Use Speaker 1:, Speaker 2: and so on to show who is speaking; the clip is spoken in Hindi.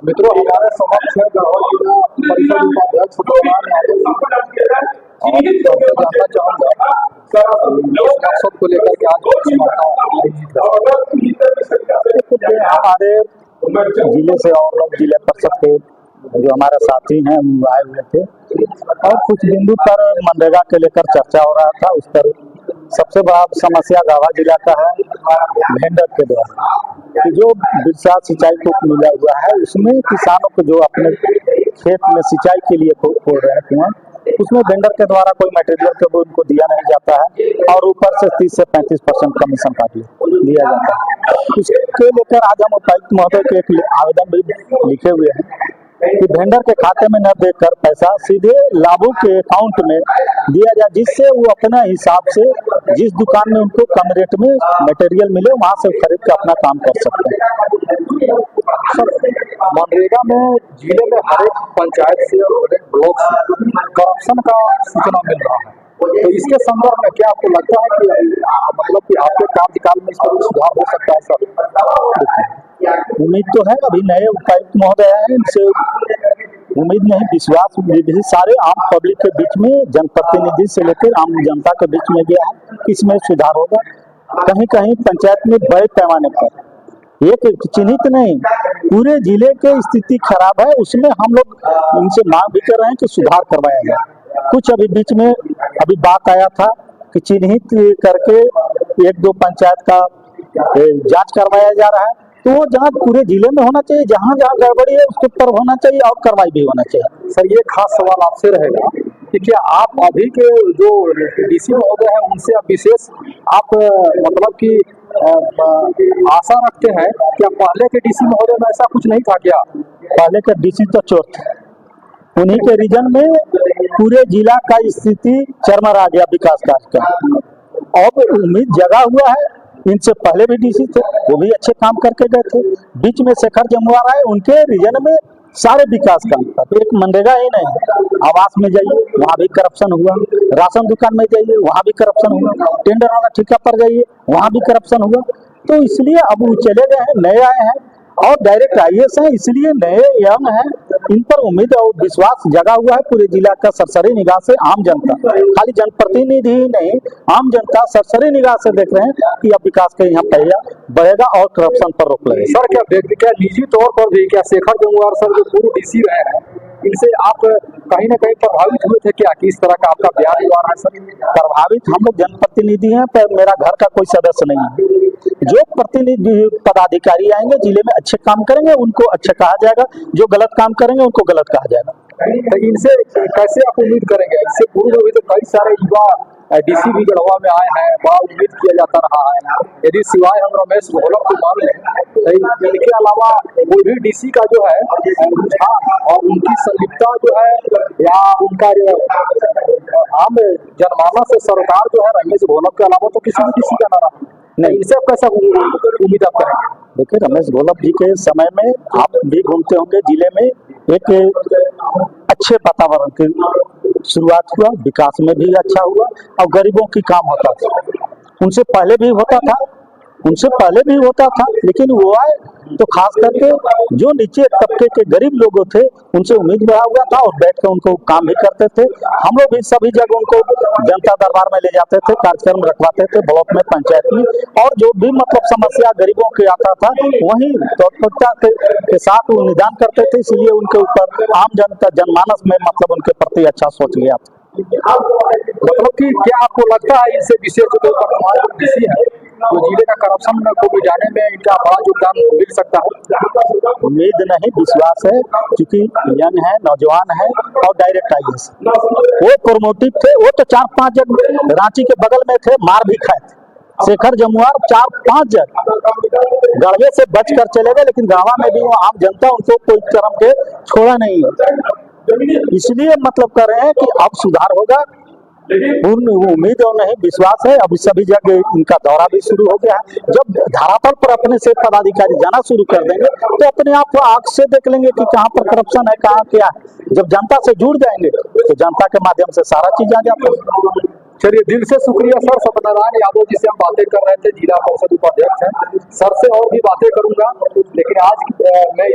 Speaker 1: मित्रों, हमारे समक्ष है गढ़वा जिला परिषद उपाध्यक्ष और जानना चाहूंगा इस मकसद को लेकर के आज हमारे जिले से और लोग जिले परिषद के जो हमारे साथी हैं आए हुए थे और कुछ बिंदु पर मनरेगा के लेकर चर्चा हो रहा था। उस पर सबसे बड़ा समस्या गढ़वा जिला का है भेंडर के द्वारा कि जो बिरसा सिंचाई को मिला हुआ है उसमें किसानों को जो अपने खेत में सिंचाई के लिए खोल रहे हैं कुआं, उसमें वेंडर के द्वारा कोई मटेरियल के उनको दिया नहीं जाता है और ऊपर से 30 से 35% कमीशन काट दिया जाता है। इसके लेकर आज हम उपायुक्त महोदय के एक आवेदन भी लिखे हुए हैं कि वेंडर के खाते में न देकर पैसा सीधे लाभुक के अकाउंट में दिया जाए, जिससे वो अपने हिसाब से जिस दुकान में उनको कम रेट में मटेरियल मिले वहां से खरीद कर अपना काम कर सकते हैं। मनरेगा में जिले में हर एक पंचायत से और हर एक ब्लॉक से करप्शन का सूचना मिल रहा है, तो इसके संदर्भ में क्या आपको लगता है कि मतलब कि आपके कार्यकाल में इसका सुधार हो सकता है? सर, उम्मीद तो है, अभी नए उपायुक्त महोदय हैं, इनसे उम्मीद नहीं विश्वास भी सारे आम पब्लिक के बीच में जनप्रतिनिधि से लेकर आम जनता के बीच में गया है, इसमें सुधार होगा। कहीं कहीं पंचायत में बड़े पैमाने पर एक चिन्हित नहीं पूरे जिले की स्थिति खराब है, उसमें हम लोग उनसे मांग भी कर रहे हैं कि सुधार करवाया जाए। कुछ अभी बीच में अभी बात आया था कि चिन्हित करके एक दो पंचायत का जांच करवाया जा रहा है, तो वो जांच पूरे जिले में होना चाहिए, जहां जहां गड़बड़ी है उसके ऊपर होना चाहिए और कार्रवाई भी होना चाहिए।
Speaker 2: सर, ये खास सवाल आपसे रहेगा कि क्या आप अभी के जो डीसी महोदय हैं उनसे आप विशेष आप मतलब कि आशा रखते हैं? क्या पहले के डीसी महोदय में ऐसा कुछ नहीं था क्या?
Speaker 1: पहले के डीसी तो चोर थे, उन्हीं के रीजन में पूरे जिला का स्थिति चरमरा गया विकास कार्य का। अब उम्मीद जगा हुआ है, इनसे पहले भी डीसी थे, वो भी अच्छे काम करके गए थे। बीच में शेखर जमुआर आए, उनके रीजन में सारे विकास काम था। तो एक मनरेगा ही नहीं, आवास में जाइए वहाँ भी करप्शन हुआ, राशन दुकान में जाइए वहाँ भी करप्शन हुआ, टेंडर वाला ठेका पर जाइए वहाँ भी करप्शन हुआ। तो इसलिए अब वो चले गए हैं, नए आए हैं और डायरेक्ट IAS हैं, इसलिए नए यंग हैं, इन पर उम्मीद और विश्वास जगा हुआ है पूरे जिला का। सरसरी निगाह से आम जनता, खाली जनप्रतिनिधि ही नहीं, आम जनता सरसरी निगाह से देख रहे हैं कि अब विकास का यहाँ पहिया बढ़ेगा और करप्शन पर रोक लगेगी।
Speaker 2: सर, क्या निजी तौर पर भी क्या शेखर जमुआर सर जो पूर्व डीसी रहे हैं, इनसे आप कहीं ना कहीं प्रभावित हुए थे क्या? किस तरह का आपका बयान हुआ है? सर,
Speaker 1: प्रभावित हम लोग जनप्रतिनिधि हैं, पर मेरा घर का कोई सदस्य नहीं है। जो प्रतिनिधि पदाधिकारी आएंगे जिले में अच्छे काम करेंगे उनको अच्छा कहा जाएगा, जो गलत काम करेंगे उनको गलत कहा जाएगा।
Speaker 2: तो इनसे कैसे आप उम्मीद करेंगे? इससे पूर्व भी तो कई सारे युवा डीसी भी गढ़वा में आए हैं, बड़ा उम्मीद किया जाता रहा है। यदि सिवाय हम रमेश घोलप को मान लें, इनके अलावा कोई भी डीसी का जो है रुझान और उनकी संलिप्तता जो है या उनका आम जनमानस से सरकार जो है रमेश घोलप के अलावा तो किसी भी डीसी का ना रहा नहीं, इनसे कैसा उम्मीद आप करेंगे?
Speaker 1: देखिए, रमेश घोलप जी के समय में आप भी घूमते होंगे, जिले में एक अच्छे वातावरण की शुरुआत हुआ, विकास में भी अच्छा हुआ और गरीबों की काम होता था। उनसे पहले भी होता था, लेकिन वो आए तो खास करके जो नीचे तबके के गरीब लोग थे उनसे उम्मीद बढ़ा हुआ था और बैठ कर उनको काम भी करते थे। हम लोग भी सभी जगह उनको जनता दरबार में ले जाते थे, कार्यक्रम रखवाते थे ब्लॉक में, पंचायत में, और जो भी मतलब समस्या गरीबों के आता था वहीं तत्परता के साथ वो निदान करते थे। इसलिए उनके ऊपर आम जनता जनमानस में मतलब उनके प्रति अच्छा सोच लिया था।
Speaker 2: मतलब कि क्या आपको लगता है इनसे विशेष जो वर्तमान डीसी है तो जिले का करप्शन को मिटाने में इनका बड़ा योगदान मिल सकता है?
Speaker 1: उम्मीद नहीं, विश्वास है, क्योंकि यंग है, नौजवान है और डायरेक्ट IAS। वो प्रोमोटिव थे, वो तो 4-5 जगह रांची के बगल में थे, मार भी खाए थे। शेखर जमुआर 4-5 जगह गढ़वे से बच कर चले गए, लेकिन गढ़वा में भी वो आम जनता उनको कोई कर्म के छोड़ा नहीं। इसलिए मतलब कर रहे हैं कि अब सुधार होगा, पूर्ण उम्मीद और नहीं विश्वास है। अभी सभी जगह इनका दौरा भी शुरू हो गया है। जब धरातल पर अपने से पदाधिकारी जाना शुरू कर देंगे तो अपने आप आंख से देख लेंगे कि कहाँ पर करप्शन है, कहाँ क्या है। जब जनता से जुड़ जाएंगे तो जनता के माध्यम से सारा चीज आ जाता है।
Speaker 2: चलिए, दिल से शुक्रिया सर। सत्यनारायण यादव जी से हम बातें कर रहे थे, जिला परिषद उपाध्यक्ष हैं। सर से और भी बातें करूंगा, लेकिन आज मैं